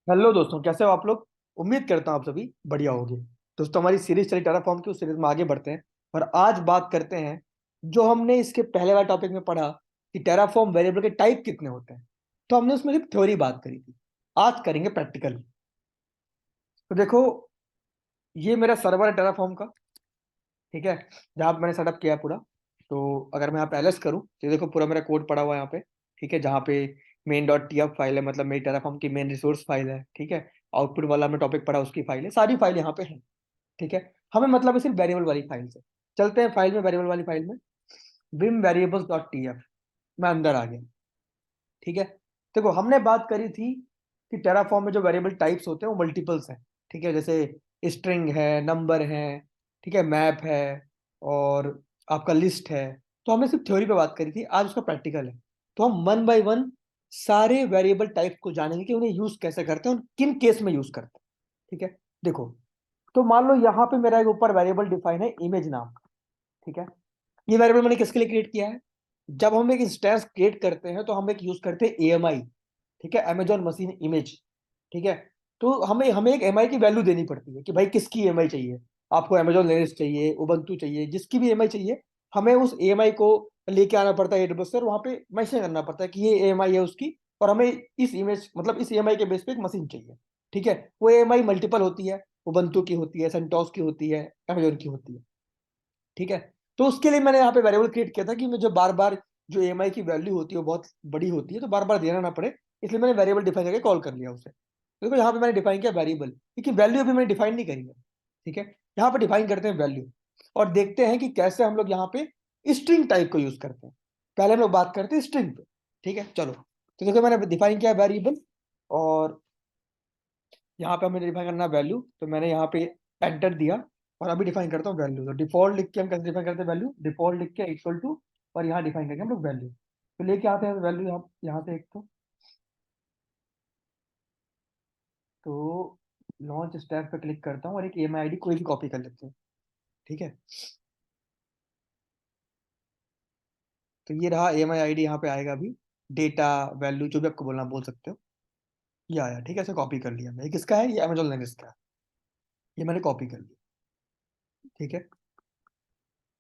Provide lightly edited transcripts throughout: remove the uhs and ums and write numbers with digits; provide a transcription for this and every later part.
Hello दोस्तों, कैसे हो आप लोग। उम्मीद करता हूँ आप सभी बढ़िया होंगे। दोस्तों, हमारी सीरीज चली टेराफॉर्म की, उस सीरीज में आगे बढ़ते हैं और आज बात करते हैं जो हमने इसके पहले वाले टॉपिक में पढ़ा कि टेराफॉर्म वेरिएबल के टाइप कितने होते हैं। तो हमने उसमें सिर्फ थ्योरी बात करी थी। आज करेंगे प्रैक्टिकल। तो देखो, ये मेरा सर्वर है टेराफॉर्म का। ठीक है, जहाँ पे मैंने सेटअप किया है पूरा। तो अगर मैं यहाँ पे एलएस करूँ तो देखो पूरा मेरा कोड पड़ा हुआ है यहाँ पे। ठीक है, जहाँ पे मेन डॉट टी फाइल है, मतलब मेरी टेराफॉर्म की मेन रिसोर्स फाइल है। ठीक है, आउटपुट वाला हमने टॉपिक पढ़ा, उसकी फाइल है, सारी फाइल यहाँ पे है। ठीक है, हमें मतलब है सिर्फ वेरिएबल वाली फाइल से। चलते हैं फाइल में, वेरिएबल वाली फाइल में Vim variables dot T F. मैं अंदर आ गया। ठीक है, देखो हमने बात करी थी कि टेराफॉर्म में जो वेरिएबल टाइप्स होते हैं वो मल्टीपल्स हैं। ठीक है, जैसे स्ट्रिंग है, नंबर है, ठीक है, मैप है, और आपका लिस्ट है। तो हमने सिर्फ थ्योरी पे बात करी थी, आज उसका प्रैक्टिकल है। तो हम वन बाय वन सारे वेरिएबल टाइप्स को जानेंगे कि उन्हें यूज कैसे करते हैं और किन केस में यूज करते हैं। ठीक है, देखो, तो मान लो यहाँ पे मेरा एक ऊपर वेरिएबल डिफाइन है इमेज नाम का। ठीक है, ये वेरिएबल मैंने किसके लिए क्रिएट किया है। जब हम एक इंस्टेंस क्रिएट करते हैं तो हम एक यूज करते हैं एएमआई। ठीक है, अमेजॉन मशीन इमेज। ठीक है, तो हमें हमें एक एमआई की वैल्यू देनी पड़ती है कि भाई किसकी एमआई चाहिए। आपको अमेजॉन लिनक्स चाहिए, उबंटू चाहिए, जिसकी भी एमआई चाहिए, हमें उस एमआई को लेके आना पड़ता है एडब्ल्यूएस से, और वहां पे मेंशन करना पड़ता है कि ये एमआई है उसकी, और हमें इस इमेज मतलब इस एमआई के बेस पे एक मशीन चाहिए। ठीक है, वो एमआई मल्टीपल होती है, उबंटू की होती है, सेंटोस की होती है, अमेजोन की होती है। ठीक है, तो उसके लिए मैंने यहाँ पे वेरिएबल क्रिएट किया था कि मुझे बार बार जो एमआई की वैल्यू होती है वो बहुत बड़ी होती है, तो बार बार देना ना पड़े, इसलिए मैंने वेरिएबल डिफाइन करके कॉल कर लिया उसे। देखो यहाँ पे मैंने डिफाइन किया वेरिएबल, क्योंकि वैल्यू अभी मैंने डिफाइन नहीं करी है। ठीक है, यहाँ पे डिफाइन करते हैं वैल्यू, और देखते हैं कि कैसे हम लोग यहाँ पे स्ट्रिंग टाइप को यूज करते हैं। पहले हम लोग बात करते हैं स्ट्रिंग पे। ठीक है, चलो, तो देखो मैंने डिफाइन किया वेरिएबल, और यहाँ पे हमें डिफाइन करना वैल्यू, तो मैंने यहाँ पे एंटर दिया। और अभी डिफाइन करता हूँ वैल्यू। तो डिफॉल्ट लिख के हम कैसे डिफाइन करते हैं वैल्यू, डिफॉल्ट लिख के इक्वल टू, और यहाँ डिफाइन करके हम लोग वैल्यू तो लेके आते हैं वैल्यू यहाँ से एक तो लॉन्च स्टैक पे क्लिक करता हूँ और एक ईएमआई आईडी कोई भी कॉपी कर लेते हैं। ठीक है, तो ये रहा ईएमआई आईडी, यहाँ पे आएगा अभी। डेटा, वैल्यू, जो भी आपको बोलना बोल सकते हो। ये आया। ठीक है, ऐसे कॉपी कर लिया मैं। ये किसका है, ये अमेजोन लिनक्स का है। ये मैंने कॉपी कर लिया। ठीक है,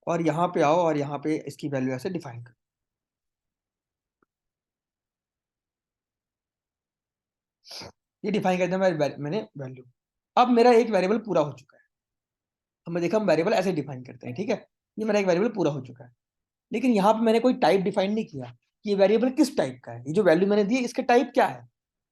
और यहाँ पे आओ और यहाँ पे इसकी वैल्यू ऐसे डिफाइन कर। ये डिफाइन कर दिया मैंने वैल्यू। अब मेरा एक वेरिएबल पूरा हो चुका है। हमने देखा हम वेरिएबल ऐसे डिफाइन करते हैं। ठीक है, ये मेरा एक वेरिएबल पूरा हो चुका है। लेकिन यहाँ पे मैंने कोई टाइप डिफाइन नहीं किया कि ये वेरिएबल किस टाइप का है। ये जो वैल्यू मैंने दी है, इसके टाइप क्या है।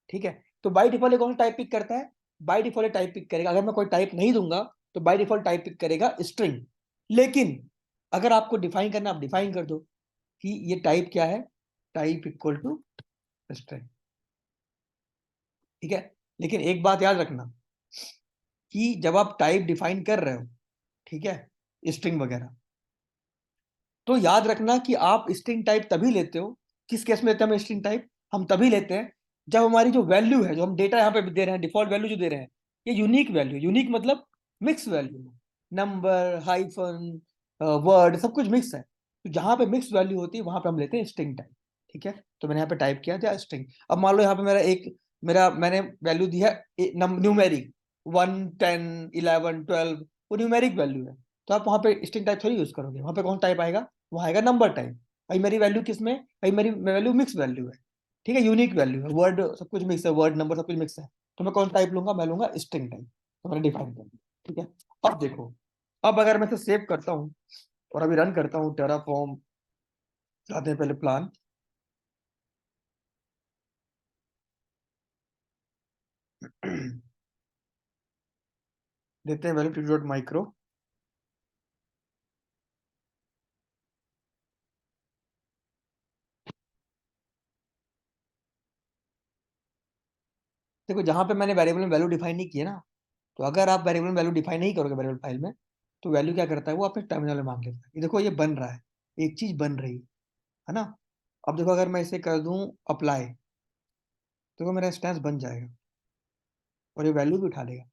ठीक है, तो बाय डिफॉल्ट कौन सा टाइप पिक करता है, बाय डिफॉल्ट टाइप पिक करेगा। अगर मैं कोई टाइप नहीं दूंगा तो बाय डिफॉल्ट टाइप पिक करेगा स्ट्रिंग। लेकिन अगर आपको डिफाइन करना, आप डिफाइन कर दो कि ये टाइप क्या है, टाइप इक्वल टू स्ट्रिंग। ठीक है, लेकिन एक बात याद रखना कि जब आप टाइप डिफाइन कर रहे हो, ठीक है, स्ट्रिंग वगैरह, तो याद रखना कि आप स्ट्रिंग टाइप तभी लेते हो। किस केस में लेते हैं हम स्ट्रिंग टाइप, हम तभी लेते हैं जब हमारी जो वैल्यू है, जो हम डेटा यहाँ पे दे रहे हैं, डिफॉल्ट वैल्यू जो दे रहे हैं, ये यूनिक वैल्यू, यूनिक मतलब mix value, number, hyphen, word, सब कुछ मिक्स है। तो जहां पे मिक्स वैल्यू होती है वहां पे हम लेते हैं स्ट्रिंग टाइप। ठीक है, तो मैंने यहाँ पे टाइप किया था स्ट्रिंग। अब मान लो यहाँ पे मेरा मैंने वैल्यू दी है न्यूमेरिक, 1 10 11 12, वो न्यूमेरिक वैल्यू है। तो आप वहाँ पे स्ट्रिंग टाइप थोड़ी यूज करोगे, वहाँ पे कौन टाइप आएगा, वहाँ आएगा नंबर टाइप। भाई मेरी वैल्यू किस में, भाई मेरी वैल्यू मिक्स वैल्यू है। ठीक है, यूनिक वैल्यू है, वर्ड सब कुछ मिक्स है, वर्ड नंबर सब कुछ मिक्स है। तो मैं कौन टाइप लूंगा, मैं लूंगा स्ट्रिंग टाइप। तो मैंने डिफाइन कर दिया। ठीक है, अब देखो, अब अगर मैं इसे सेव करता हूँ और अभी रन करता हूँ टेराफॉर्म, जाते हैं पहले प्लान। देते हैं वैल्यू डॉट माइक्रो। देखो जहां पे मैंने वेरिएबल में वैल्यू डिफाइन नहीं किया ना, तो अगर आप वेरिएबल में वैल्यू डिफाइन नहीं करोगे वेरिएबल फाइल में, तो वैल्यू क्या करता है, वो अपने टर्मिनल में मांग लेता है। ये देखो ये बन रहा है, एक चीज बन रही है ना। अब देखो अगर मैं इसे कर दूं अप्लाई, देखो मेरा इंस्टेंस बन जाएगा और ये वैल्यू भी उठा लेगा।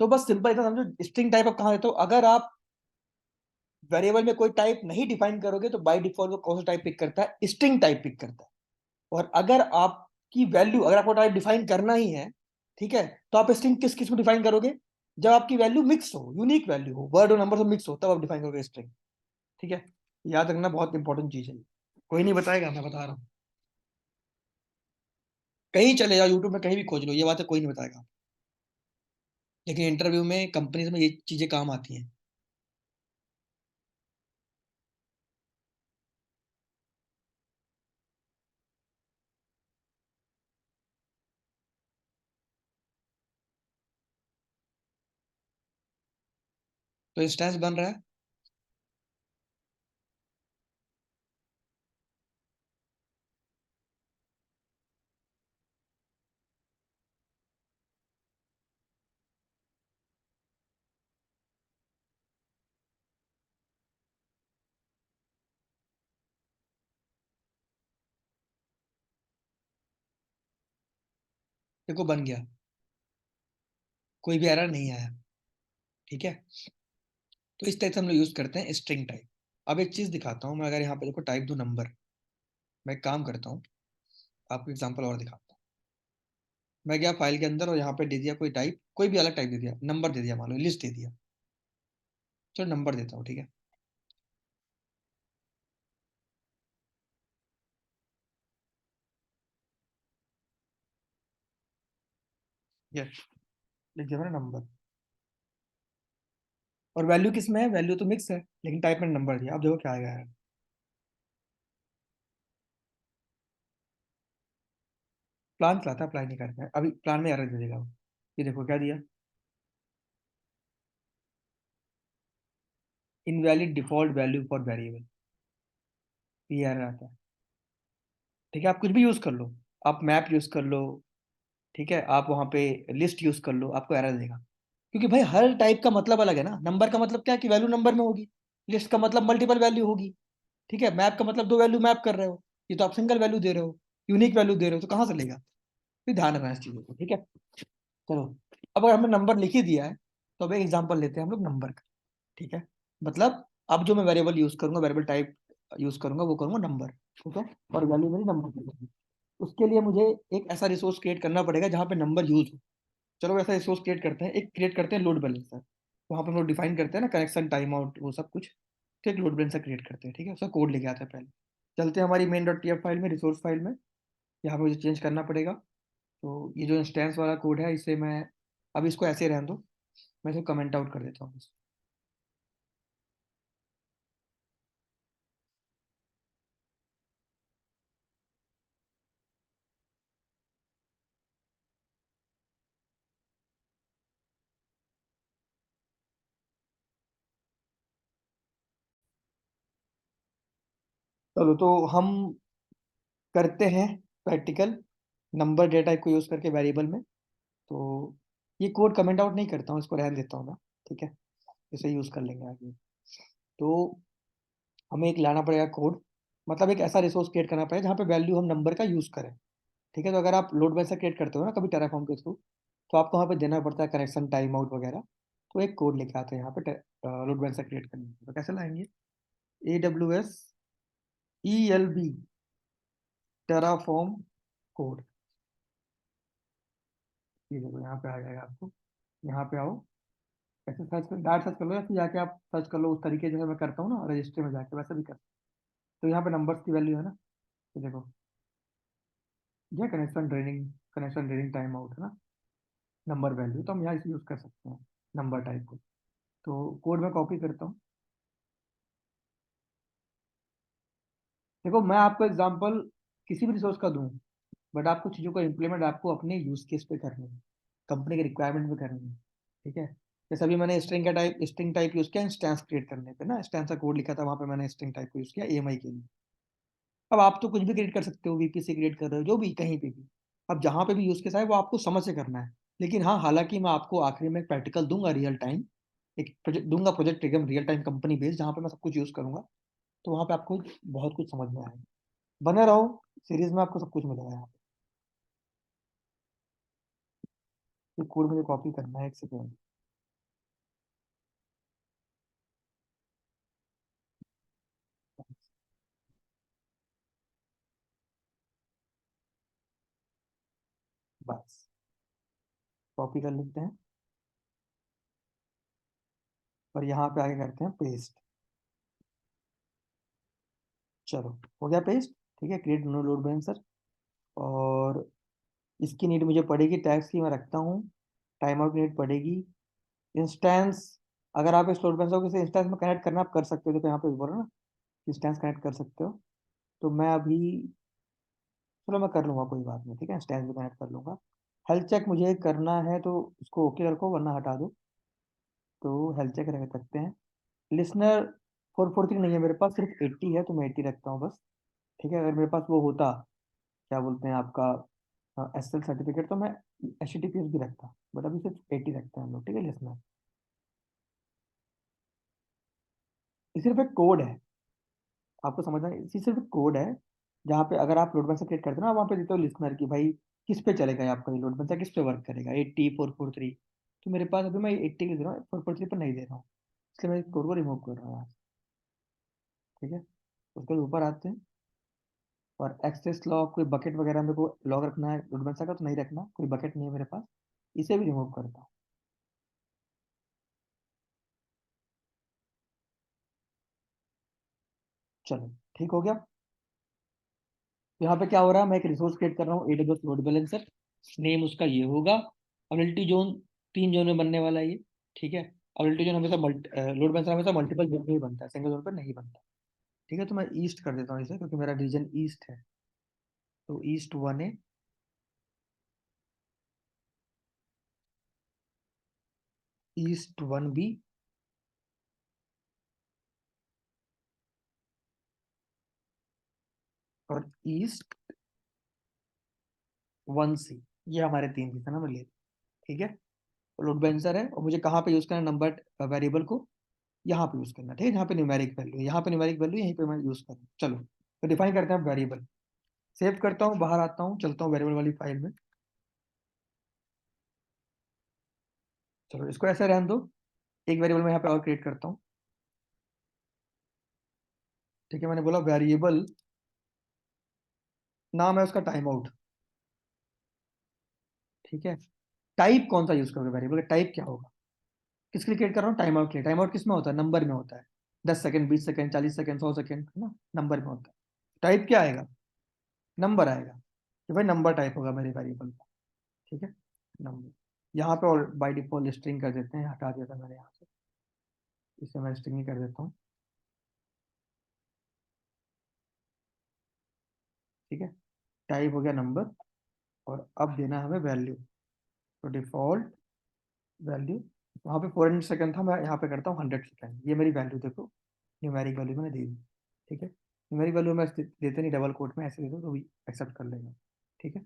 तो बस सिंपल इतना समझो, स्ट्रिंग टाइप आप कहाँ देते हो। अगर आप वेरिएबल में कोई टाइप नहीं डिफाइन करोगे तो बाय डिफॉल्ट वो कौन सा टाइप पिक करता है, स्ट्रिंग टाइप पिक करता है। और अगर आपकी वैल्यू, अगर आपको टाइप डिफाइन करना ही है, ठीक है, तो आप स्ट्रिंग किस किस को डिफाइन करोगे, जब आपकी वैल्यू मिक्स हो, यूनिक वैल्यू हो, वर्ड और नंबर से मिक्स हो, तब आप डिफाइन करोगे स्ट्रिंग। ठीक है, याद रखना, बहुत इंपॉर्टेंट चीज है। कोई नहीं बताएगा, मैं बता रहा हूँ। कहीं चले जाओ यूट्यूब में, कहीं भी खोज लो, ये बात है, कोई नहीं बताएगा। लेकिन इंटरव्यू में, कंपनीज में ये चीजें काम आती हैं। तो इंस्टेंस बन रहा है। देखो बन गया, कोई भी एरर नहीं आया। ठीक है, तो इस तरह से हम लोग यूज करते हैं स्ट्रिंग टाइप। अब एक चीज दिखाता हूँ मैं, अगर यहाँ पे देखो टाइप दो नंबर, मैं एक काम करता हूँ, आपको एग्जांपल और दिखाता हूँ। मैं गया फाइल के अंदर और यहाँ पे दे दिया कोई टाइप, कोई भी अलग टाइप दे दिया, नंबर दे दिया, मान लो लिस्ट दे दिया। चलो नंबर देता हूँ, ठीक है। ये लिख दिया मैंने नंबर। और वैल्यू किस में है, वैल्यू तो मिक्स है, लेकिन टाइप में नंबर दिया। अब देखो क्या आएगा यार, प्लान चलाता है, अप्लाई नहीं करता है अभी, प्लान में एरर दे देगा वो। ये देखो क्या दिया, invalid default value for variable, ये एरर आता है। ठीक है, आप कुछ भी यूज कर लो, आप मैप यूज कर लो, ठीक है, आप वहां पे लिस्ट यूज कर लो, आपको एरर देगा। क्योंकि भाई हर टाइप का मतलब अलग है ना। नंबर का मतलब क्या है कि वैल्यू नंबर में होगी, लिस्ट का मतलब मल्टीपल वैल्यू होगी, ठीक है, मैप का मतलब दो वैल्यू मैप कर रहे हो, ये तो आप सिंगल वैल्यू दे रहे हो, यूनिक वैल्यू दे रहे हो, तो कहाँ से लेगा। फिर ध्यान रखना इस चीजों को, ठीक है। चलो, अब अगर हमने नंबर लिख ही दिया है, तो अब एक एग्जांपल लेते हैं हम लोग नंबर का। ठीक है, मतलब अब जो मैं वेरिएबल यूज करूंगा, वेरिएबल टाइप यूज करूंगा, वो करूंगा नंबर। ठीक है, और वैल्यू मेरी नंबर। उसके लिए मुझे एक ऐसा रिसोर्स क्रिएट करना पड़ेगा जहाँ पे नंबर यूज हो। चलो वैसा रिसोर्स क्रिएट करते हैं, एक क्रिएट करते हैं लोड बैलेंसर। वहाँ पे हम लोग डिफाइन करते हैं ना कनेक्शन टाइम आउट वो सब कुछ। तो एक लोड बैलेंसर क्रिएट करते हैं, ठीक है, उसका कोड लेके आते हैं पहले। चलते हैं हमारी main dot T F file में, रिसोर्स फाइल में। यहाँ पे मुझे चेंज करना पड़ेगा। तो ये जो इंस्टेंस वाला कोड है, इसे मैं, अब इसको ऐसे रहने दो, मैं इसको कमेंट आउट कर देता हूँ। चलो तो हम करते हैं प्रैक्टिकल, नंबर डेटा को यूज करके वेरिएबल में। तो ये कोड कमेंट आउट नहीं करता हूँ, इसको रहने देता हूँ मैं। ठीक है, इसे यूज कर लेंगे आगे। तो हमें एक लाना पड़ेगा कोड, मतलब एक ऐसा रिसोर्स क्रिएट करना पड़ेगा जहाँ पे वैल्यू हम नंबर का यूज करें। ठीक है, तो अगर आप लोड बैलेंसर क्रिएट करते हो ना कभी टेराफॉर्म के थ्रू, तो आपको वहाँ पे देना पड़ता है कनेक्शन टाइम आउट वगैरह। तो एक कोड लेके आते हैं यहाँ पे लोड बैलेंसर क्रिएट करने के लिए। तो कैसे लाएंगे, AWS ELB टेराफॉर्म कोड। ये देखो यहाँ पे आ जाएगा आपको, यहाँ पे आओ, ऐसे सर्च कर, डायरेक्ट सर्च कर लो, या फिर जाके आप सर्च कर लो उस तरीके जैसे मैं करता हूँ ना रजिस्टर में जाके, वैसे भी कर। तो यहाँ पे नंबर्स की वैल्यू है ना, तो देखो ये कनेक्शन ड्रेनिंग टाइम आउट है ना, नंबर वैल्यू, तो हम यहाँ इसे यूज कर सकते हैं, नंबर टाइप को। तो कोड में कॉपी करता हूँ। देखो मैं आपको एग्जांपल किसी भी रिसोर्स का दूं, बट आपको चीज़ों को इम्प्लीमेंट आपको अपने यूज केस पे करनी है, कंपनी के रिक्वायरमेंट पे करनी है। ठीक है, जैसे अभी मैंने स्ट्रिंग टाइप यूज किया इंस्टेंस क्रिएट करने पे ना, इंस्टेंस का कोड लिखा था वहां पे, मैंने स्ट्रिंग टाइप को यूज किया EMI के लिए। अब आप तो कुछ भी क्रिएट कर सकते हो, VPC क्रिएट कर रहे हो, जो भी कहीं पे भी। अब जहां पे भी यूज केस आए वो आपको समझ से करना है। लेकिन हाँ, हालांकि मैं आपको आखिरी में प्रैक्टिकल दूंगा रियल टाइम, एक प्रोजेक्ट दूंगा, प्रोजेक्ट एकदम रियल टाइम कंपनी बेस्ड, जहाँ पे मैं सब कुछ यूज करूंगा। तो वहां पे आपको बहुत कुछ समझ में आएगा। बने रहो, सीरीज में आपको सब कुछ मिलेगा यहाँ पे। ये कोड मुझे कॉपी करना है, एक सेकेंड। कॉपी कर लेते हैं और यहाँ पे आगे करते हैं पेस्ट। चलो, हो गया पेस्ट। ठीक है, क्रिएट नो लोड बैलेंसर। और इसकी नीड मुझे पड़ेगी, टैग्स की मैं रखता हूँ। टाइम आउट नीड पड़ेगी। इंस्टेंस, अगर आप इस लोड बैलेंसर को किसी इंस्टेंस में कनेक्ट करना आप कर सकते हो, तो यहाँ पे बोला ना इंस्टेंस कनेक्ट कर सकते हो। तो मैं अभी, चलो मैं कर लूंगा, कोई बात नहीं, ठीक है, इंस्टेंस भी कनेक्ट कर लूंगा। हेल्थ चेक मुझे करना है तो उसको ओके रखो वरना हटा दो। तो हेल्थ चेक रख सकते हैं। लिसनर 443 नहीं है मेरे पास, सिर्फ 80 है, तो मैं 80 रखता हूँ बस। ठीक है, अगर मेरे पास वो होता, क्या बोलते हैं आपका, एस एल सर्टिफिकेट, तो मैं एच टी पी एस भी रखता, बट अभी सिर्फ 80 रखते हैं हम लोग। ठीक है, लिसनर, ये सिर्फ एक कोड है, आपको समझना है, इसी सिर्फ कोड है। जहाँ पे अगर आप लोड बैलेंसर क्रिएट करते हो ना, वहाँ पे देते हो लिसनर की भाई किस पे चलेगा ये आपका ये लोड बैलेंसर, किस पे वर्क करेगा, 80 443। तो मेरे पास अभी मैं 80 लिख रहा हूँ, 443 पर नहीं दे रहा हूँ, इसलिए मैं इस कोड को रिमूव कर रहा हूँ यहाँ से। ठीक है, उसके ऊपर आते हैं। और एक्सेस लॉग, कोई बकेट वगैरह मेरे को लॉग रखना है लोड बैलेंसर का तो नहीं रखना, कोई बकेट नहीं है मेरे पास, इसे भी रिमूव करता हूँ। चलो, ठीक हो गया। यहाँ पे क्या हो रहा है, मैं एक रिसोर्स क्रिएट कर रहा हूँ, एडब्ल्यूएस लोड बैलेंसर। नेम उसका ये होगा। अबिलिटी जोन, 3 जोन में बनने वाला है ये। ठीक है, अबिलिटी जोन हमेशा लोड बैलेंसर हमेशा मल्टीपल जोन में ही बनता है, सिंगल जोन पर नहीं बनता। ठीक है, तो मैं ईस्ट कर देता हूँ इसे, क्योंकि मेरा रीजन ईस्ट है। तो ईस्ट 1 है, ईस्ट 1 B, और ईस्ट 1C। ये हमारे 3 है ना लिए। ठीक है, लोड बैलेंसर है, और मुझे कहाँ पे यूज करना है नंबर वेरिएबल को, यहाँ पे यूज करना है। ठीक है, यहाँ पे न्यूमेरिक वैल्यू, यहाँ पे न्यूमेरिक वैल्यू, यहीं पे मैं यूज करूँ। चलो, तो डिफाइन करते हैं वेरिएबल। सेव करता हूँ, बाहर आता हूँ, चलता हूँ वेरिएबल वाली फाइल में। चलो, इसको ऐसे रहने दो। एक वेरिएबल में यहाँ पे और क्रिएट करता हूँ। ठीक है, मैंने बोला वेरिएबल, नाम है उसका टाइम आउट। ठीक है, टाइप कौन सा यूज करोगे, वेरिएबल का टाइप क्या होगा, किसके लिए क्रिएट कर रहा हूँ, टाइम आउट के लिए। टाइम आउट किस में होता है, नंबर में होता है। 10 सेकंड, 20 सेकंड, 40 सेकंड, 100 सेकंड, है ना, नंबर में होता है। टाइप क्या आएगा, नंबर आएगा, कि भाई नंबर टाइप होगा मेरे वेरिएबल का। ठीक है, नंबर। यहाँ पे और बाई डिफॉल्ट स्ट्रिंग कर देते हैं, हटा दिया था मैंने यहाँ से, इसे मैं स्ट्रिंग ही कर देता हूँ। ठीक है, टाइप हो गया नंबर, और अब देना है हमें वैल्यू। तो डिफॉल्ट वैल्यू, वहाँ पे 400 सेकंड था, मैं यहाँ पे करता हूँ 100 सेकंड। ये मेरी वैल्यू देखो, न्यूमेरिक वैल्यू मैंने दे दी। ठीक है, न्यूमेरिक वैल्यू मैं देते नहीं डबल कोट में, ऐसे दे दो तो भी एक्सेप्ट कर लेगा। ठीक है,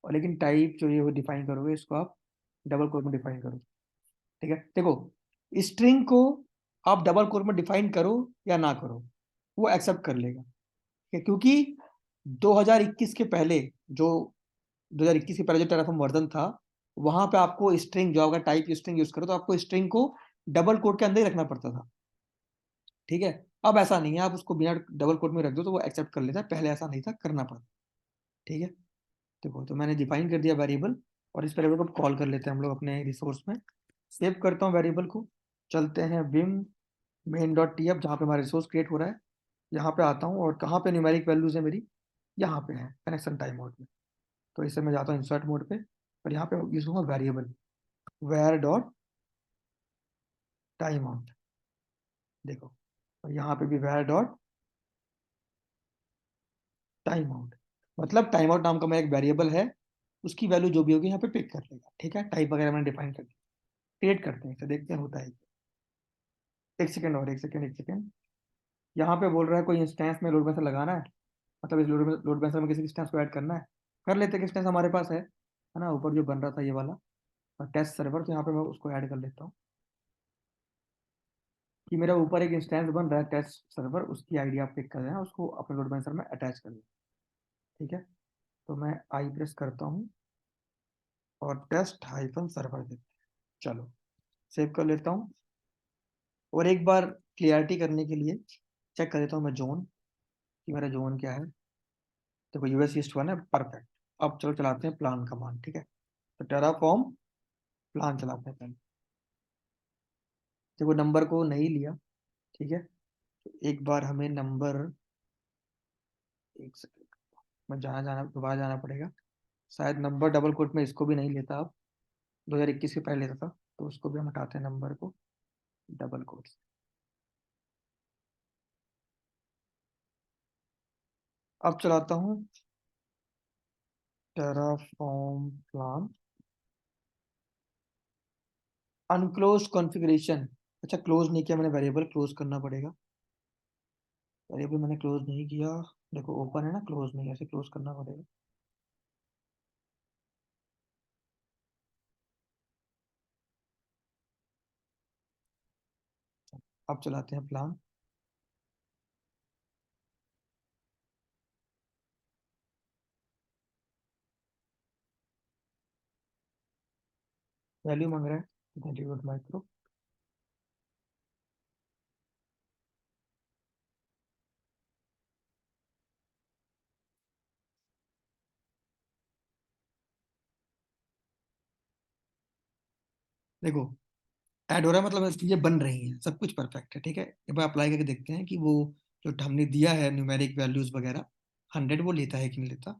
और लेकिन टाइप जो ये डिफाइन करोगे, इसको आप डबल कोट में डिफाइन करो। ठीक है, देखो, स्ट्रिंग को आप डबल कोट में डिफाइन करो या ना करो, वो एक्सेप्ट कर लेगा। ठीक है, क्योंकि 2021 के पहले, जो 2021 के पहले जो टेराफॉर्म वर्जन था, वहां पे आपको स्ट्रिंग, जो अगर टाइप स्ट्रिंग यूज करो तो आपको स्ट्रिंग को डबल कोट के अंदर ही रखना पड़ता था। ठीक है, अब ऐसा नहीं है, आप उसको बिना डबल कोट में रख दो तो वो एक्सेप्ट कर लेता है, पहले ऐसा नहीं था, करना पड़ता। ठीक है, देखो, तो मैंने डिफाइन कर दिया वेरिएबल, और इस वेरिएबल को कॉल कर लेते हैं हम लोग अपने रिसोर्स में। सेव करता हूँ वेरिएबल को, चलते हैं Vim main dot T F, जहाँ पे हमारा रिसोर्स क्रिएट हो रहा है। यहाँ पे आता हूँ, और कहाँ पे न्यूमेरिक वैल्यूज है मेरी, यहाँ पे है कनेक्शन टाइम मोड में। तो इससे मैं जाता हूँ इंसर्ट मोड पे, और यहाँ पे यूज होगा variable var dot time out. देखो, और यहाँ पे भी वेर डॉट टाइम आउट, मतलब टाइम आउट नाम का मेरा एक वेरिएबल है, उसकी वैल्यू जो भी होगी यहाँ पे पिक कर लेगा। ठीक है, टाइप वगैरह मैंने डिफाइन कर दिया। क्रिएट करते हैं इसे, देखते हैं होता है। एक सेकंड, और एक सेकंड, एक सेकंड। यहाँ पे बोल रहा है कोई इंस्टेंस में लोड बैलेंसर लगाना है, मतलब इस लोड बैलेंसर में किसी इंस्टेंस को ऐड करना है। कर लेते हैं, इंस्टेंस हमारे पास है ना, ऊपर जो बन रहा था ये वाला टेस्ट सर्वर, तो यहाँ पे मैं उसको ऐड कर लेता हूँ। कि मेरा ऊपर एक इंस्टेंस बन रहा है टेस्ट सर्वर, उसकी आईडी आप पिक कर देना, उसको अपने लोड बैलेंसर में अटैच कर देना। ठीक है, तो मैं आई प्रेस करता हूँ, और टेस्ट हाइफन सर्वर देते हैं। चलो, सेव कर लेता हूँ, और एक बार क्लियरिटी करने के लिए चेक कर देता हूँ मैं जोन, कि मेरा जोन क्या है। देखो, यूएस ईस्ट 1 है, परफेक्ट। अब चलो चलाते हैं प्लान कमांड। ठीक है, तो टेराफॉर्म प्लान चलाते हैं पहले। देखो नंबर को नहीं लिया, ठीक है, तो एक बार हमें नंबर, एक सेकंड, मैं जाना जाना दोबारा जाना पड़ेगा। शायद नंबर डबल कोट में इसको भी नहीं लेता अब, 2021 के पहले लेता था, तो उसको भी हम हटाते हैं नंबर को डबल कोट से। अब चलाता हूँ टेराफॉर्म प्लान, अनक्लोज कॉन्फ़िगरेशन। अच्छा क्लोज नहीं किया मैंने, वेरिएबल क्लोज करना पड़ेगा। वेरिएबल मैंने क्लोज नहीं किया, देखो ओपन है ना, क्लोज नहीं, ऐसे क्लोज करना पड़ेगा। अब चलाते हैं प्लान। वैल्यू मांग रहा है, वैल्यू माइक्रो। देखो ऐड हो रहा है, मतलब चीजें बन रही हैं, सब कुछ परफेक्ट है, ठीक है। एक बार अप्लाई करके देखते हैं कि वो जो हमने दिया है न्यूमेरिक वैल्यूज वगैरह 100 वो लेता है कि नहीं लेता।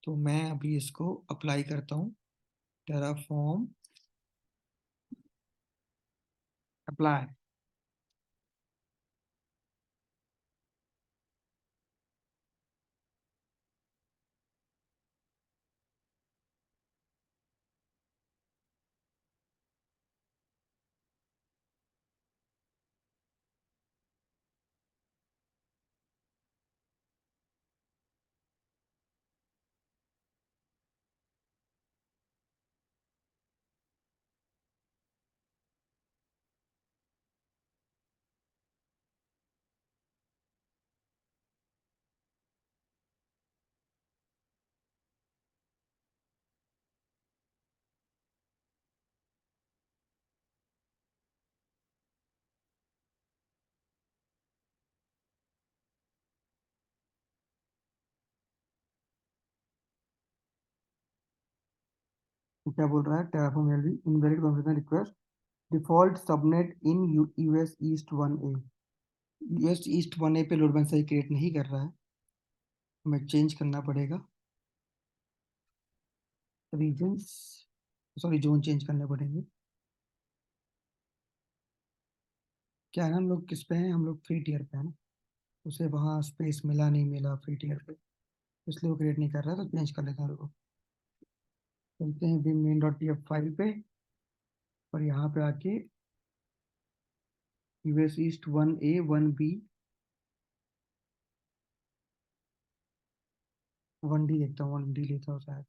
तो मैं अभी इसको अप्लाई करता हूँ, टेराफॉर्म अप्लाई। तो क्या बोल रहा है, Terraform value invalid configuration request, default subnet in US east 1A। US east 1A पे लोड बैलेंस सही क्रिएट नहीं कर रहा है, हमें चेंज करना पड़ेगा रीजन्स, सॉरी जोन चेंज करने पड़ेंगे। क्या है ना, हम लोग किस पे हैं, हम लोग फ्री टीयर पे है ना, उसे वहाँ स्पेस मिला नहीं मिला फ्री टीयर पे, इसलिए वो क्रिएट नहीं कर रहा, तो चेंज कर लेते हैं लोग। चलते हैं भी मेन डॉट pf फाइल पे, और यहाँ पे आके US east 1A 1B 1D देखता हूँ, 1D लेता हूँ शायद।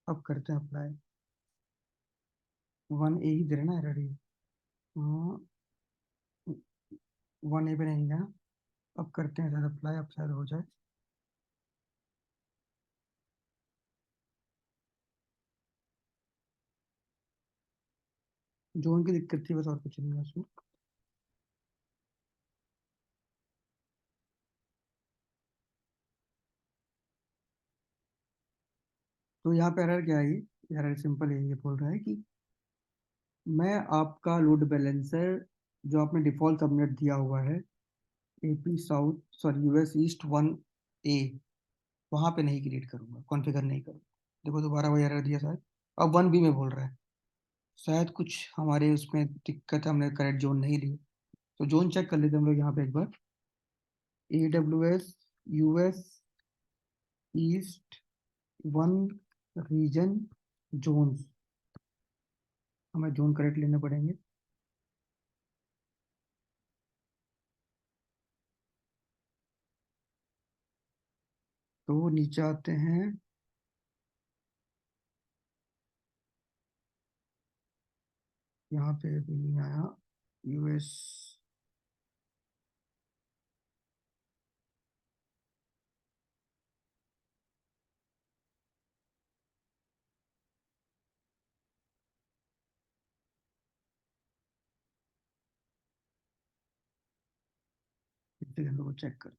अब करते हैं अप्लाई, 1A ही दे रहे ना रेडी। हाँ, 1A पे नहीं है। अब करते हैं शायद अप्लाई, अब शायद हो जाए। जोन की दिक्कत थी बस, और कुछ नहीं है उसमें। तो यहाँ पे एरर क्या है, ये एरर सिंपल है, ये बोल रहा है कि मैं आपका लोड बैलेंसर जो आपने डिफॉल्ट सबनेट दिया हुआ है, AP south sorry US east 1A, वहां पे नहीं क्रिएट करूंगा, कॉन्फ़िगर नहीं करूंगा। देखो दोबारा वही एरर दिया शायद, अब 1B में बोल रहा है। शायद कुछ हमारे उसमें दिक्कत है, हमने करेक्ट जोन नहीं ली। तो जोन चेक कर लेते हैं हम लोग यहाँ पे एक बार, AWS US east 1 region zones, हमें जोन करेक्ट लेने पड़ेंगे। तो नीचे आते हैं, यहाँ पे भी नहीं आया, यूएस, सेकंड को चेक कर।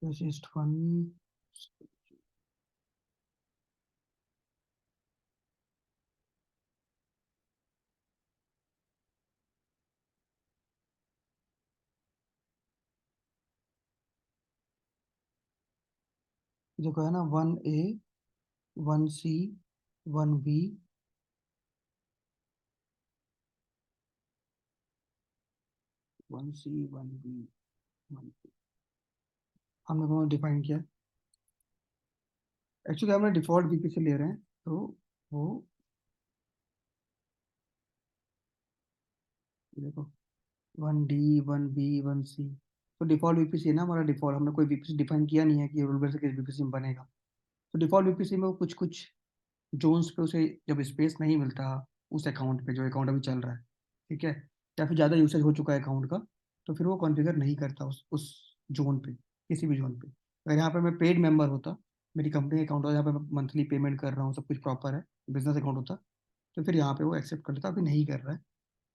Resist one. देखो है ना, 1A, 1C, 1B, 1C, 1B, 1B। हमने दोनों डिफाइन किया। एक्चुअली हमने डिफॉल्ट वीपी से ले रहे हैं, तो वो देखो 1D, 1B, 1C। तो डिफॉल्ट वीपीसी है ना हमारा, डिफॉल्ट हमने कोई वीपीसी डिफाइन किया नहीं है कि रूल बेस किस वीपीसी में बनेगा। तो डिफॉल्ट वीपीसी में वो कुछ कुछ जोन्स पे उसे जब स्पेस नहीं मिलता उस अकाउंट पे जो अकाउंट अभी चल रहा है, ठीक है, या फिर ज़्यादा यूसेज हो चुका है अकाउंट का, तो फिर वो कॉन्फ़िगर नहीं करता उस जोन पे, किसी भी जोन पे। अगर यहाँ पे मैं पेड मेंबर होता, मेरी कंपनी अकाउंट होता, यहाँ पे मैं मंथली पेमेंट कर रहा हूँ, सब कुछ प्रॉपर है, बिजनेस अकाउंट होता, तो फिर यहाँ पे वो एक्सेप्ट कर लेता, अभी नहीं कर रहा है।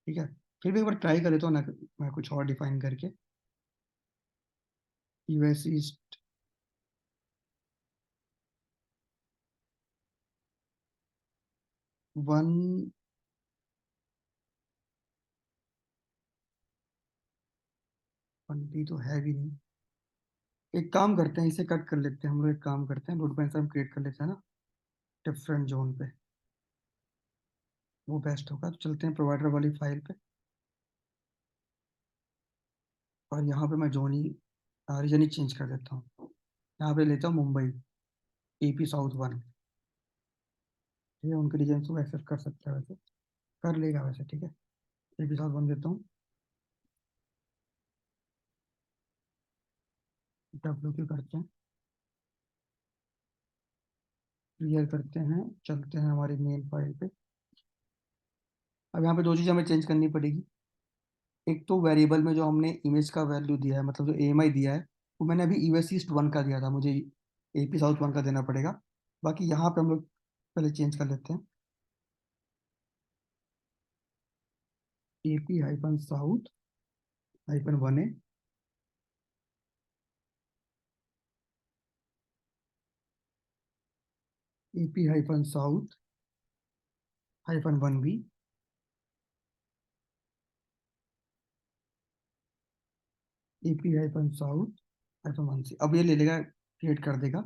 ठीक है, फिर भी एक बार ट्राई कर लेता हूँ ना, मैं कुछ और डिफाइन करके। US east 1। 1B तो है भी नहीं। एक काम करते हैं, इसे कट कर लेते हैं हम लोग, एक काम करते हैं, नोट पेंसिल हम क्रिएट कर लेते हैं ना डिफरेंट जोन पे, वो बेस्ट होगा। तो चलते हैं प्रोवाइडर वाली फाइल पे, और यहाँ पे मैं जोन ही रीजन ही चेंज कर देता हूँ। यहाँ पे लेता हूँ मुंबई, एपी साउथ वन। ठीक है, उनके रीजन को एक्सेस कर सकता है वैसे, कर लेगा वैसे, ठीक है। एपी साउथ वन देता हूँ, डब्ल्यू क्यू करते हैं, क्लियर करते हैं, चलते हैं हमारी मेन फाइल पे। अब यहाँ पे दो चीज़ हमें चेंज करनी पड़ेगी। एक तो वेरिएबल में जो हमने इमेज का वैल्यू दिया है, मतलब जो एएमआई दिया है, वो मैंने अभी यूएस ईस्ट वन का दिया था, मुझे एपी साउथ वन का देना पड़ेगा। बाकी यहाँ पे हम लोग पहले चेंज कर लेते हैं, AP hyphen south hyphen one A, AP hyphen south hyphen one B, AP hyphen south hyphen one C. अब ये ले लेगा, क्रिएट कर देगा।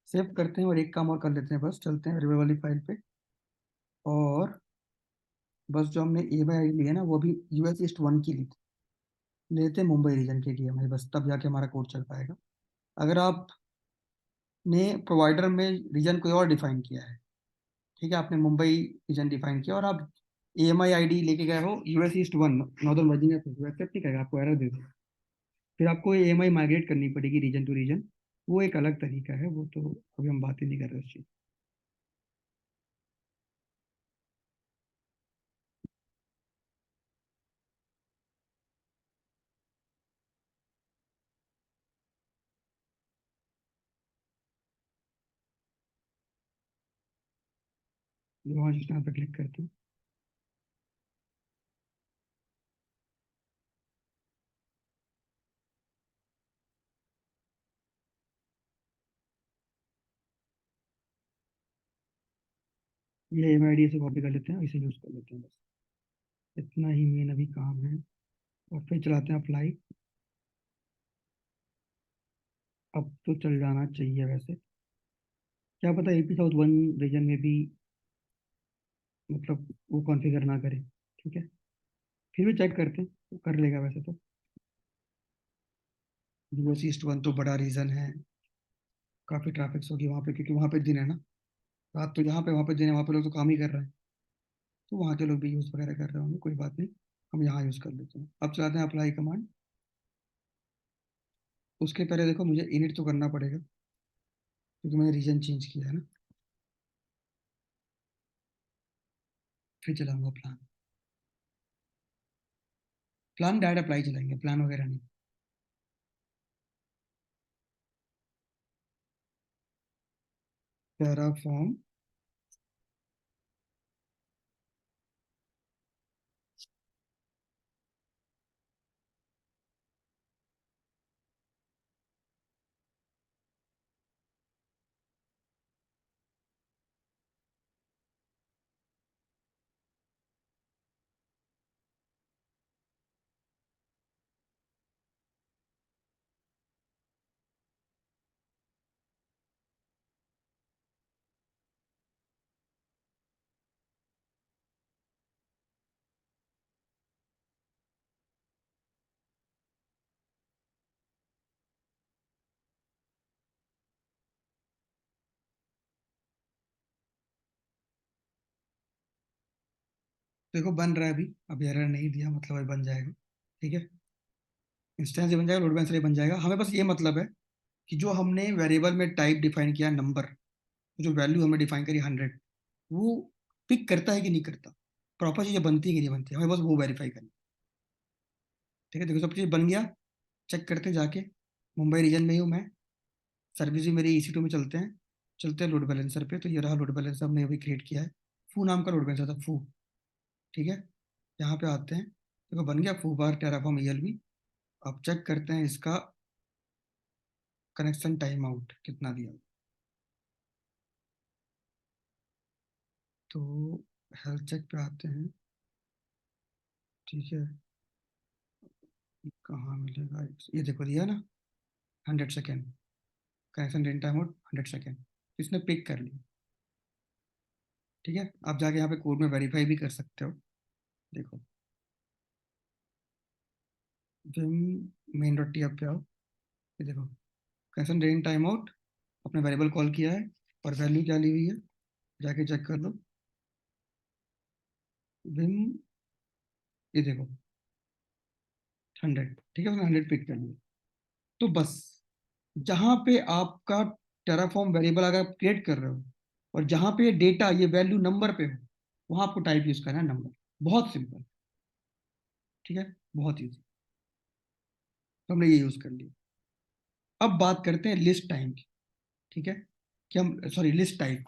सेव करते हैं और एक काम और कर लेते हैं, बस चलते हैं वेरिएबल वाली फाइल पे, और बस जो हमने ए बाई आई ली है ना, वो भी यूएस ईस्ट वन की ली थी, लेते हैं मुंबई रीजन के लिए हमें, बस तब जाके हमारा कोड चल पाएगा। अगर आपने प्रोवाइडर में रीजन कोई और डिफाइन किया है, ठीक है, आपने मुंबई रीजन डिफाइन किया और आप A M I I D लेके गए हो US east one northern Virginia पे, वो एक्सेप्ट नहीं करेगा, आपको एरर दे देगा। फिर आपको ए एम आई माइग्रेट करनी पड़ेगी रीजन टू रीजन, वो एक अलग तरीका है, वो तो अभी हम बात ही नहीं कर रहे उस चीज़। लॉन्च स्टार पे क्लिक करते हैं, ये एम आई डी से कॉपी कर लेते हैं, इसे यूज़ कर लेते हैं, बस इतना ही मेन अभी काम है। और फिर चलाते हैं अप्लाई। अब तो चल जाना चाहिए वैसे, क्या पता एपी साउथ वन रीजन में भी मतलब वो कॉन्फ़िगर ना करे। ठीक है, फिर भी चेक करते हैं, वो कर लेगा वैसे तो। यूएस ईस्ट वन तो बड़ा रीजन है, काफ़ी ट्रैफिक होगी वहाँ पे, क्योंकि वहाँ पे दिन है ना, रात तो यहाँ पे, वहाँ पे दिन है, वहाँ पे लोग तो काम ही कर रहे हैं, तो वहाँ के लोग भी यूज़ वगैरह कर रहे होंगे, कोई बात नहीं, हम यहाँ यूज़ कर लेते हैं। अब चलाते हैं अप्लाई कमांड। उसके पहले देखो मुझे इनिट तो करना पड़ेगा, क्योंकि मैंने रीजन चेंज किया है ना। फिर चलाऊंगा प्लान। प्लान डायरेक्ट अप्लाई चलाएंगे, प्लान वगैरह नहीं। टेराफॉर्म देखो बन रहा है अभी एरर नहीं दिया, मतलब अभी बन जाएगा। ठीक है, इंस्टेंस बन जाएगा, लोड बैलेंसर बन जाएगा। हमें बस ये मतलब है कि जो हमने वेरिएबल में टाइप डिफाइन किया नंबर, जो वैल्यू हमने डिफाइन करी 100, वो पिक करता है कि नहीं करता, प्रॉपर चीजें बनती है कि नहीं बनती, हमें बस वो वेरीफाई करनी। ठीक है, देखो सब चीज बन गया। चेक करते हैं जाके। मुंबई रीजन में ही हूँ मैं, सर्विस भी मेरी EC2 में चलते हैं। चलते हैं लोड बैलेंसर पे, तो ये रहा लोड बैलेंसर हमने अभी क्रिएट किया है। फू नाम का लोड बैलेंसर था, फू। ठीक है, यहाँ पे आते हैं, देखो बन गया फू बार टेराफॉर्म ELB। अब चेक करते हैं इसका कनेक्शन टाइम आउट कितना दिया। तो हेल्थ चेक पे आते हैं। ठीक है, कहाँ मिलेगा, ये देखो दिया ना, 100 second. Connection rain time out 100 second, इसने पिक कर लिया। ठीक है, आप जाके यहाँ पे कोड में वेरीफाई भी कर सकते हो। देखो विम मेन डॉट टी पे आओ, ये देखो कनेक्शन रेन टाइम आउट, अपने वेरिएबल कॉल किया है और वैल्यू क्या ली हुई है, जाके चेक कर लो। विम, ये देखो 100। ठीक है, उसने 100 पिक कर लिया। तो बस जहां पे आपका टेराफॉर्म वेरिएबल अगर आप क्रिएट कर रहे हो और जहां पे डेटा ये वैल्यू नंबर पे हो, वहां आपको टाइप यूज करना है नंबर। बहुत सिंपल। ठीक है, बहुत ईजी। तो हमने ये यूज कर लिया। अब बात करते हैं लिस्ट टाइम की। ठीक है, कि हम sorry list type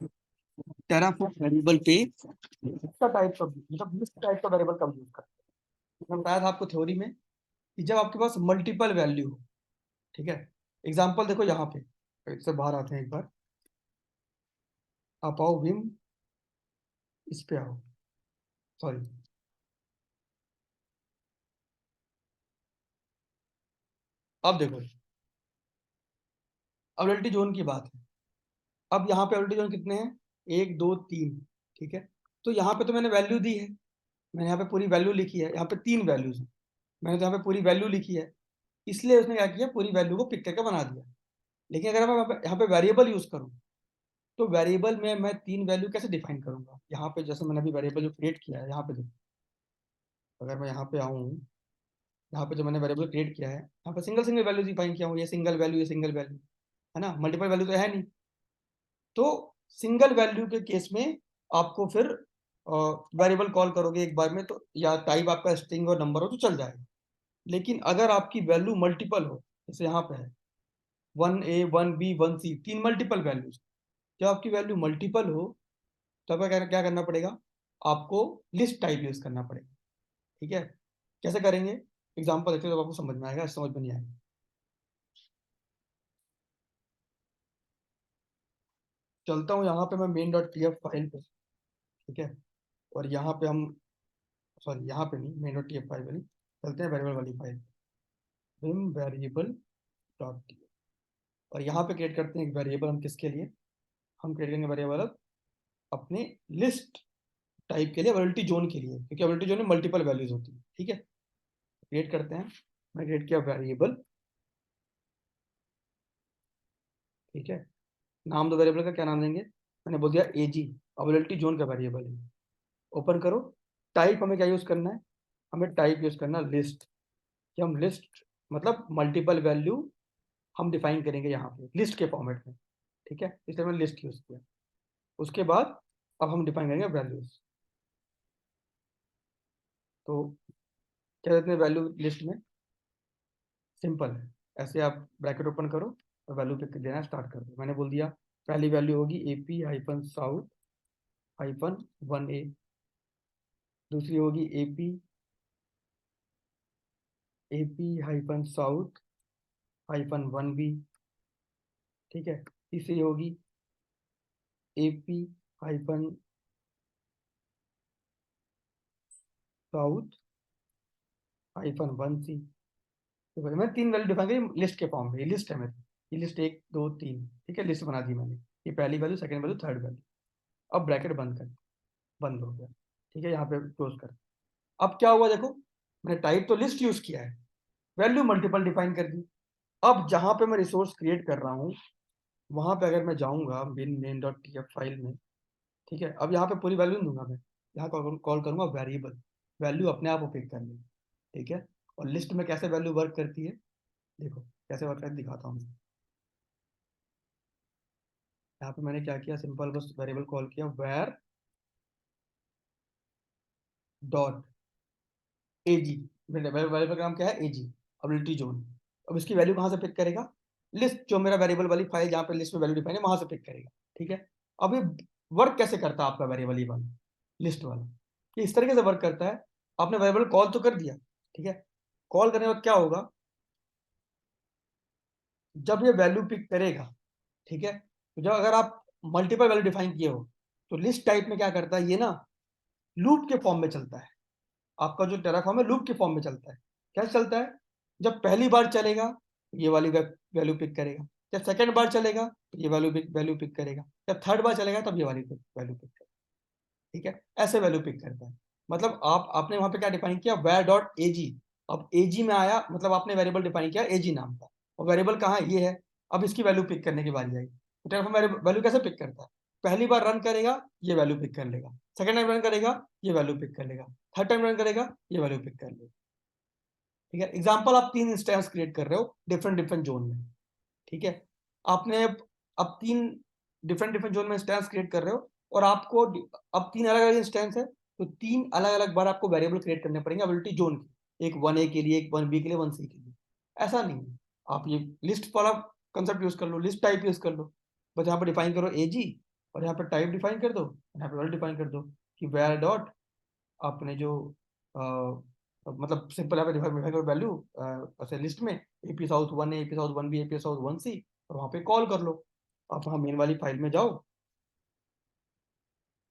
Terraform variable पे इसका टाइप का मतलब लिस्ट टाइप का वेरिएबल कब यूज करते हैं। मैंने बताया था आपको थ्योरी में कि जब आपके पास मल्टीपल वैल्यू हो। ठीक है, एग्जांपल देखो यहाँ पे, इससे बाहर आते हैं एक बार। आप आओ विम, इस पे आओ, सॉरी, अब देखो अबिलिटी जोन की बात है। अब यहाँ पे अबिलिटी जोन कितने हैं, 1 2 3। ठीक है, तो यहाँ पे तो मैंने वैल्यू दी है, मैंने यहाँ पे पूरी वैल्यू लिखी है, यहाँ पे 3 वैल्यूज हैं, मैंने तो यहाँ पे पूरी वैल्यू लिखी है, इसलिए उसने क्या किया, पूरी वैल्यू को पिक करके बना दिया। लेकिन अगर मैं यहाँ पे वेरिएबल यूज करूँ, तो वेरिएबल में मैं 3 वैल्यू कैसे डिफाइन करूंगा। यहाँ पे जैसे मैंने अभी वेरिएबल जो क्रिएट किया है, यहाँ पे देखो, अगर मैं यहाँ पे आऊँ, यहाँ पे जो मैंने वेरिएबल क्रिएट किया है, यहाँ पे सिंगल सिंगल वैल्यू डिफाइन किया हूँ, ये सिंगल वैल्यू, ये सिंगल वैल्यू, है ना, मल्टीपल वैल्यू तो है नहीं। तो सिंगल वैल्यू के केस में आपको फिर वेरिएबल कॉल करोगे एक बार में, तो या टाइप आपका स्ट्रिंग और नंबर हो तो चल जाएगा। लेकिन अगर आपकी वैल्यू मल्टीपल हो, जैसे यहाँ पे है 1A 1B 1C, 3 multiple values, जब आपकी वैल्यू मल्टीपल हो तब क्या करना पड़ेगा, आपको लिस्ट टाइप यूज करना पड़ेगा। ठीक है, कैसे करेंगे, एग्जांपल देते हैं तो आपको समझ में आएगा, समझ में नहीं आएगा। चलता हूँ यहाँ पे मैं main dot P F file पे। ठीक है, और यहाँ पे हम, सॉरी यहाँ पे नहीं, main dot T F file पे नहीं, चलते हैं वेरिएबल वाली file, Vim variable dot T, और यहाँ पे क्रिएट करते हैं एक वेरिएबल। हम किसके लिए, हम क्रिएट करेंगे वेरिएबल अपने लिस्ट टाइप के लिए, अबिलिटी जोन के लिए, क्योंकि अबिलिटी जोन में मल्टीपल वैल्यूज होती है। ठीक है, क्रिएट करते हैं। मैं क्रिएट किया वेरिएबल। ठीक है, नाम दो वेरिएबल का, क्या नाम देंगे, मैंने बोल दिया AG, अबिलिटी जोन का वेरिएबल है। ओपन करो। टाइप हमें क्या यूज करना है, हमें टाइप यूज करना लिस्ट, कि हम लिस्ट मतलब मल्टीपल वैल्यू हम डिफाइन करेंगे यहाँ पे लिस्ट के फॉर्मेट में। ठीक है, इसलिए मैंने लिस्ट यूज किया। उसके बाद अब हम डिफाइन करेंगे वैल्यूज। तो क्या देते हैं वैल्यू लिस्ट में, सिंपल है, ऐसे आप ब्रैकेट ओपन करो और वैल्यू पे देना स्टार्ट कर दो। मैंने बोल दिया पहली वैल्यू होगी AP hyphen south hyphen 1A। दूसरी होगी AP hyphen south hyphen 1B। ठीक है। तीसरी होगी AP hyphen south hyphen 1C। तो भाई मैं तीन वैल्यू डिफाइन करी लिस्ट के फॉर्म में। ये लिस्ट है मेरी, ये लिस्ट 1 2 3। ठीक है, लिस्ट बना दी मैंने। ये पहली value, second value, third value. अब ब्रैकेट बंद कर, बंद हो गया। ठीक है, यहाँ पे क्लोज कर। अब क्या हुआ देखो, मैंने टाइप तो लिस्ट यूज किया है, वैल्यू मल्टीपल डिफाइन कर दी। अब जहां पे मैं रिसोर्स क्रिएट कर रहा हूँ, वहां पे अगर मैं जाऊंगा बिन मेन डॉट टीएफ फाइल में, ठीक है, अब यहाँ पे पूरी वैल्यू नहीं दूंगा मैं, यहाँ कॉल करूंगा वेरिएबल। वैल्यू अपने आप वो पिक कर लेगी। ठीक है। और लिस्ट में कैसे वैल्यू वर्क करती है, देखो कैसे वर्क करती है, दिखाता हूँ। यहाँ पे मैंने क्या किया, सिंपल बस वेरिएबल कॉल किया, वेर डॉट एजी। वेरिएबल का नाम क्या है, एजी, अबिलिटी जोन। अब इसकी वैल्यू कहाँ से पिक करेगा, लिस्ट, जो मेरा वेरिएबल वाली फाइल जहाँ पे लिस्ट में वैल्यू डिफाइन है वहां से पिक करेगा। ठीक है। अब ये वर्क कैसे करता है आपका वेरिएबल, ये वाला लिस्ट वाला, कि इस तरीके से वर्क करता है। आपने वेरिएबल कॉल तो कर दिया, ठीक है। कॉल करने के बाद क्या होगा, जब ये वैल्यू पिक करेगा, ठीक है, तो जब अगर आप मल्टीपल वैल्यू डिफाइन किए हो, तो लिस्ट टाइप में क्या करता है ये ना, लूप के फॉर्म में चलता है। आपका जो टेराफॉर्म है लूप के फॉर्म में चलता है। कैसे चलता है, जब पहली बार चलेगा ये वाली वैल्यू पिक करेगा, जब सेकंड बार चलेगा तो ये वैल्यू पिक करेगा, जब थर्ड बार चलेगा तब ये वाली वैल्यू पिक करेगा। ठीक है, ऐसे वैल्यू पिक करता है। मतलब आप आपने वहां पे क्या डिफाइन किया, वेर डॉट एजी। अब एजी में आया, मतलब आपने वेरिएबल डिफाइन किया एजी नाम का, और वेरिएबल कहाँ है, ये है। अब इसकी वैल्यू पिक करने की बारी आई। तो टेराफॉर्म वैल्यू कैसे पिक करता है, पहली बार रन करेगा ये वैल्यू पिक कर लेगा, सेकंड टाइम रन करेगा ये वैल्यू पिक कर लेगा, थर्ड टाइम रन करेगा ये वैल्यू पिक कर लेगा। ठीक है, एग्जाम्पल आप 3 इंस्टेंस क्रिएट कर रहे हो डिफरेंट डिफरेंट जोन में। ठीक है, आपने अब 3 डिफरेंट डिफरेंट जोन में इंस्टेंस क्रिएट कर रहे हो, और आपको अब 3 अलग अलग इंस्टेंस है, तो 3 अलग अलग बार आपको वेरिएबल क्रिएट करने पड़ेंगे एबिलिटी जोन के, एक 1A के लिए, एक 1B के लिए, 1C के लिए। ऐसा नहीं है, आप ये लिस्ट वाला कंसेप्ट यूज कर लो, लिस्ट टाइप यूज कर लो। बस यहाँ पर डिफाइन करो एजी, और यहाँ पर टाइप डिफाइन कर दो, यहाँ पर वैल्यू डिफाइन कर दो कि वेर डॉट आपने जो मतलब सिंपल यहाँ पे डिफाइन करो वैल्यू, ऐसे लिस्ट में AP south 1A, AP south 1B, AP south 1C, और वहाँ पे कॉल कर लो। आप वहाँ मेन वाली फाइल में जाओ,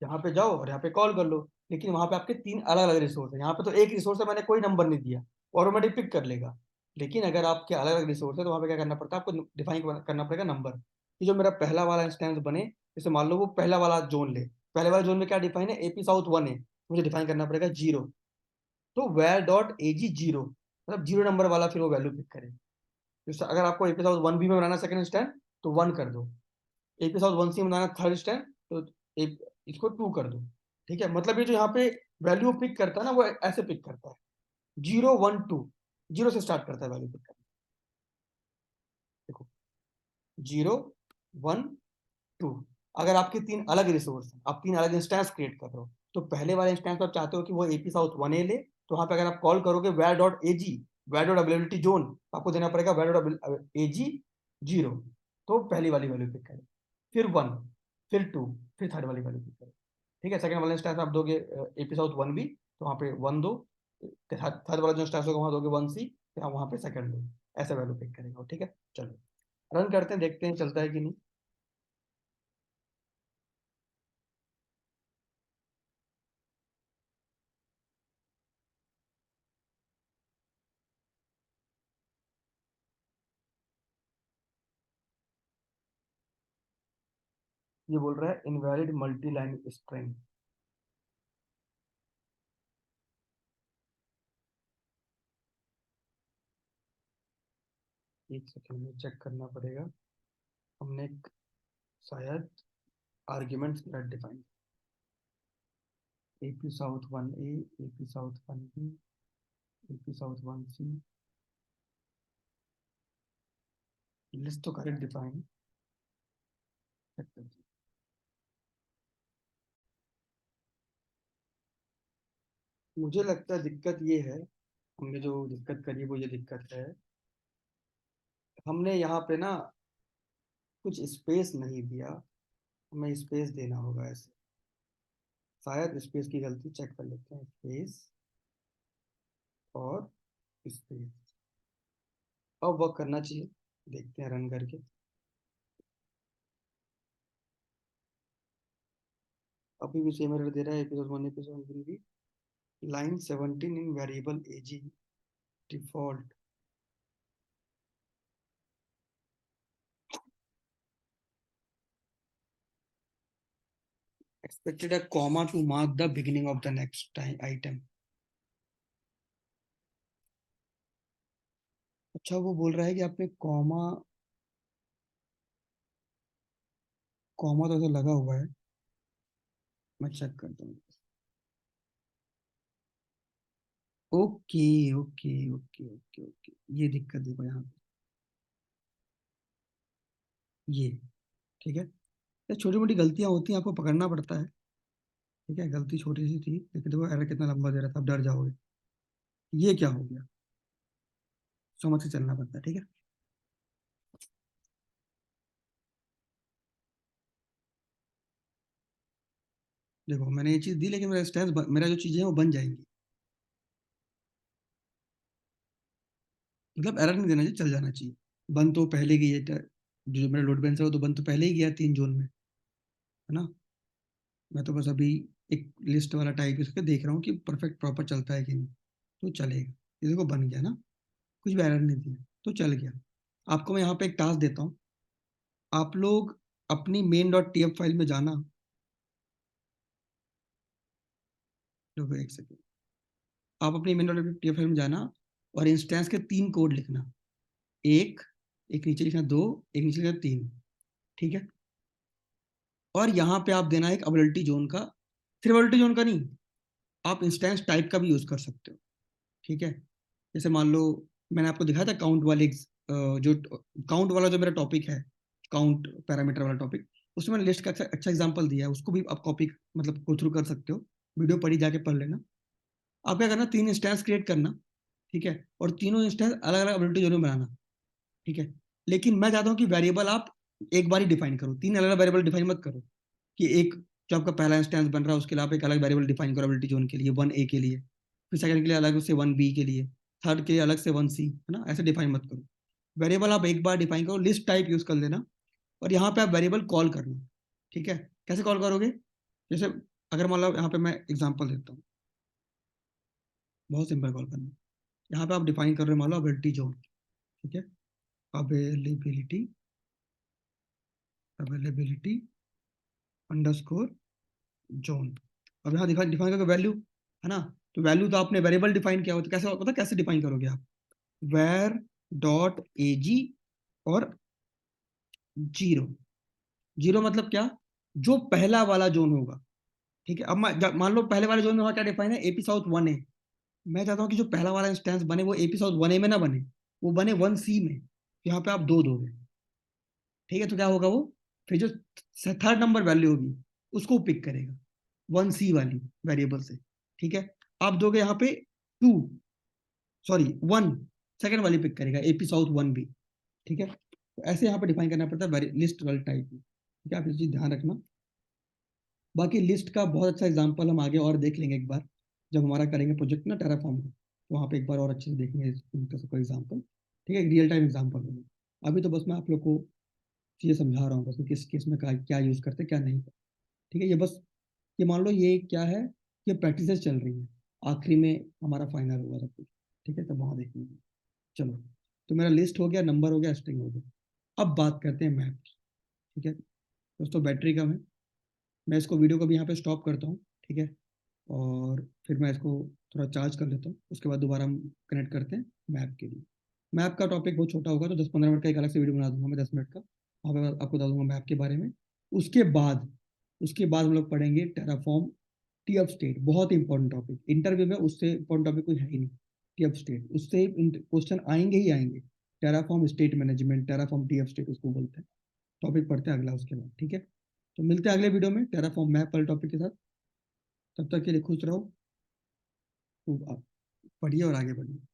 यहाँ पे जाओ और यहाँ पे कॉल कर लो। लेकिन वहाँ पे आपके 3 अलग अलग रिसोर्स है, यहाँ पे तो एक रिसोर्स है, मैंने कोई नंबर नहीं दिया, ऑटोमेटिक पिक कर लेगा। लेकिन अगर आपके अलग अलग रिसोर्स है तो वहाँ पे क्या करना पड़ता है, आपको डिफाइन करना पड़ेगा नंबर, कि जो मेरा पहला वाला इंस्टेंस बने, जैसे मान लो वो पहला वाला जोन ले, पहले वाले जोन में क्या डिफाइन है, एपी साउथ 1A, मुझे डिफाइन करना पड़ेगा 0। तो वेर डॉट एजी 0, मतलब 0 नंबर वाला फिर वो वैल्यू पिक करे। तो अगर आपको एपी साउथ 1B में बनाना सेकंड स्टैंड, तो 1 कर दो। एपी साउथ 1C में बनाना थर्ड स्टैंड, तो एक इसको 2 कर दो। ठीक है, मतलब ये जो यहाँ पे वैल्यू पिक करता है ना, वो ऐसे पिक करता है, 0 1 2, 0 से स्टार्ट करता है वैल्यू पिक करना। देखो 0 1 2। अगर आपके 3 अलग रिसोर्स हैं, आप 3 अलग इंस्टेंस क्रिएट कर रहे हो, तो पहले वाले इंस्टेंस आप चाहते हो कि वो एपी साउथ 1A ले, तो वहां पे अगर आप कॉल करोगे var dot AG, var dot availability zone, आपको देना पड़ेगा वेर डॉट एजी 0, तो पहली वाली वैल्यू पिक करें, फिर 1, फिर 2, फिर थर्ड वाली वैल्यू पिक करें। ठीक है, सेकंड वाले इंस्टेंस आप दोगे एपी साउथ 1B, तो वहाँ पे 1 दो, थर्ड वाला जो इंस्टेंस होगा वहाँ दोगे 1C, फिर आप वहाँ पे सेकंड दो, ऐसा वैल्यू पिक करेगा। ठीक है, चलो रन करते हैं, देखते हैं चलता है कि नहीं। ये बोल रहा है इनवैलिड मल्टी लाइन स्ट्रिंग। एक सेकंड में चेक करना पड़ेगा, हमने शायद आर्ग्यूमेंट्स गलत define, AP south 1A, AP south 1B, AP south 1C, list तो करेक्ट डिफाइन। मुझे लगता है दिक्कत ये है, हमने जो दिक्कत करी वो ये दिक्कत है, हमने यहाँ पे ना कुछ स्पेस नहीं दिया, हमें स्पेस देना होगा ऐसे, शायद स्पेस की गलती, चेक कर लेते हैं, स्पेस और स्पेस। अब वर्क करना चाहिए, देखते हैं रन करके। अभी भी सेम एरर दे रहा है, episode 1 episode will be line 17 in variable AG default. Expected a comma two mark the beginning of the next item. अच्छा, वो बोल रहा है कि आपने कॉमा, कॉमा तो ऐसे लगा हुआ है, मैं चेक करता हूँ। Okay okay okay okay okay, ये दिक्कत देखो यहाँ पे, ये, ठीक है। ये छोटी मोटी गलतियां होती हैं, आपको पकड़ना पड़ता है। ठीक है, गलती छोटी सी थी, लेकिन देखो एरर कितना लंबा दे रहा था, अब डर जाओगे। ये क्या हो गया, समझ के चलना पड़ता है, ठीक है। देखो मैंने ये चीज दी, लेकिन मेरा स्टेंस, मेरा जो चीजें हैं वो बन जाएंगी, मतलब एरर नहीं देना चाहिए, चल जाना चाहिए। बन तो पहले गई है, जो मेरा लोड बैलेंस है वो तो बन तो पहले ही गया 3 जोन में, है ना। मैं तो बस अभी एक लिस्ट वाला टाइप इसके देख रहा हूँ कि परफेक्ट प्रॉपर चलता है कि नहीं, तो चलेगा। ये देखो बन गया ना, कुछ भी एरर नहीं दिया, तो चल गया। आपको मैं यहाँ पे एक टास्क देता हूँ, आप लोग अपनी मेन डॉट टीएफ फाइल में जाना। देखो एक सेकेंड, आप अपनी मेन डॉट टीएफ फाइल में जाना और इंस्टेंस के 3 कोड लिखना। एक, एक नीचे लिखना 2, एक नीचे लिखना 3, ठीक है। और यहाँ पे आप देना एक अबिलिटी जोन का, सिर्फ अबिलिटी जोन का नहीं, आप इंस्टेंस टाइप का भी यूज कर सकते हो, ठीक है। जैसे मान लो मैंने आपको दिखाया था काउंट वाले जो काउंट वाला जो मेरा टॉपिक है, काउंट पैरामीटर वाला टॉपिक, उसमें मैंने लिस्ट का अच्छा अच्छा एग्जांपल दिया है, उसको भी आप कॉपी मतलब गो थ्रू कर सकते हो, वीडियो पढ़ी जाके पढ़ लेना। आप क्या करना, 3 इंस्टेंस क्रिएट करना, ठीक है, और तीनों इंस्टेंस अलग अलग एबिलिटी जोन में बनाना, ठीक है। लेकिन मैं चाहता हूँ कि वेरिएबल आप एक बार ही डिफाइन करो, 3 अलग अलग वेरिएबल डिफाइन मत करो, कि एक, जो आपका पहला इंस्टेंस बन रहा है उसके लिए आप एक अलग वेरिएबल डिफाइन करो एबिलिटी जोन के लिए, 1A के लिए, फिर सेकंड के लिए अलग से 1B के लिए, थर्ड के लिए अलग से 1C, है ना, ऐसे डिफाइन मत करो। वेरिएबल आप एक बार डिफाइन करो, लिस्ट टाइप यूज कर लेना, और यहाँ पे आप वेरिएबल कॉल करना, ठीक है। कैसे कॉल करोगे, जैसे अगर मान लो यहाँ पे मैं एग्जांपल देता हूँ, बहुत सिंपल कॉल करना। यहाँ पे आप डिफाइन कर रहे हो मान लो अबिलिटी जोन, ठीक है, अवेलेबिलिटी, अवेलेबिलिटी अंडरस्कोर जोन। अब यहाँ दिखा डिफाइन करोगे वैल्यू, है ना। तो वैल्यू तो आपने वेरिएबल डिफाइन किया हो, तो कैसे पता कैसे डिफाइन करोगे आप, वेर डॉट एजी और 0, 0 मतलब क्या, जो पहला वाला जोन होगा, ठीक है। अब मान लो पहले वाले जोन में वहाँ क्या डिफाइन है, एपी साउथ 1A। मैं चाहता हूँ कि जो पहला वाला इंस्टेंस बने वो एपी साउथ 1A में ना बने, वो बने 1C में, यहाँ पे आप 2 दोगे, ठीक है। तो क्या होगा वो, फिर जो थर्ड नंबर वैल्यू होगी उसको पिक करेगा 1C वाली वेरिएबल से, ठीक है। आप दोगे यहाँ पे 2, सॉरी 1, सेकंड वाली पिक करेगा एपी साउथ 1B, ठीक है। तो ऐसे यहाँ पे डिफाइन करना पड़ता है लिस्ट वाले टाइप में, ठीक है। आप इस चीज ध्यान रखना। बाकी लिस्ट का बहुत अच्छा एग्जांपल हम आगे और देख लेंगे एक बार, जब हमारा करेंगे प्रोजेक्ट ना टेराफॉर्म का, तो वहाँ पे एक बार और अच्छे से देखेंगे इनका सबका एग्जांपल, ठीक है, रियल टाइम एग्जांपल होगा। अभी तो बस मैं आप लोग को चीजें समझा रहा हूँ बस, कि किस केस में क्या यूज करते हैं क्या नहीं, ठीक है। ये बस, ये मान लो ये क्या है, ये प्रैक्टिस चल रही है, आखिरी में हमारा फाइनल होगा सब कुछ, ठीक है, तब वहाँ देखेंगे। चलो, तो मेरा लिस्ट हो गया, नंबर हो गया, स्ट्रिंग हो गया। अब बात करते हैं मैप, ठीक है। दोस्तों बैटरी कम है, मैं इसको वीडियो को भी यहाँ पे स्टॉप करता हूँ, ठीक है। और फिर मैं इसको थोड़ा चार्ज कर लेता हूँ, उसके बाद दोबारा हम कनेक्ट करते हैं मैप के लिए। मैप का टॉपिक बहुत छोटा होगा, तो 10-15 मिनट का एक अलग से वीडियो बना दूंगा मैं, 10 मिनट का, वहाँ पे आपको बता दूंगा मैप के बारे में। उसके बाद, उसके बाद हम लोग पढ़ेंगे टेराफॉर्म टी ऑफ स्टेट, बहुत इंपॉर्टेंट टॉपिक, इंटरव्यू में उससे इंपॉर्टेंट टॉपिक कोई है ही नहीं। टी ऑफ स्टेट, उससे क्वेश्चन आएंगे ही आएंगे। Terraform state management, Terraform T of state उसको बोलते हैं। टॉपिक पढ़ते हैं अगला उसके बाद, ठीक है। तो मिलते हैं अगले वीडियो में टेराफॉर्म मैप वाले टॉपिक के साथ। तब तक के लिए खुश रहो, खूब आप पढ़िए और आगे बढ़िए।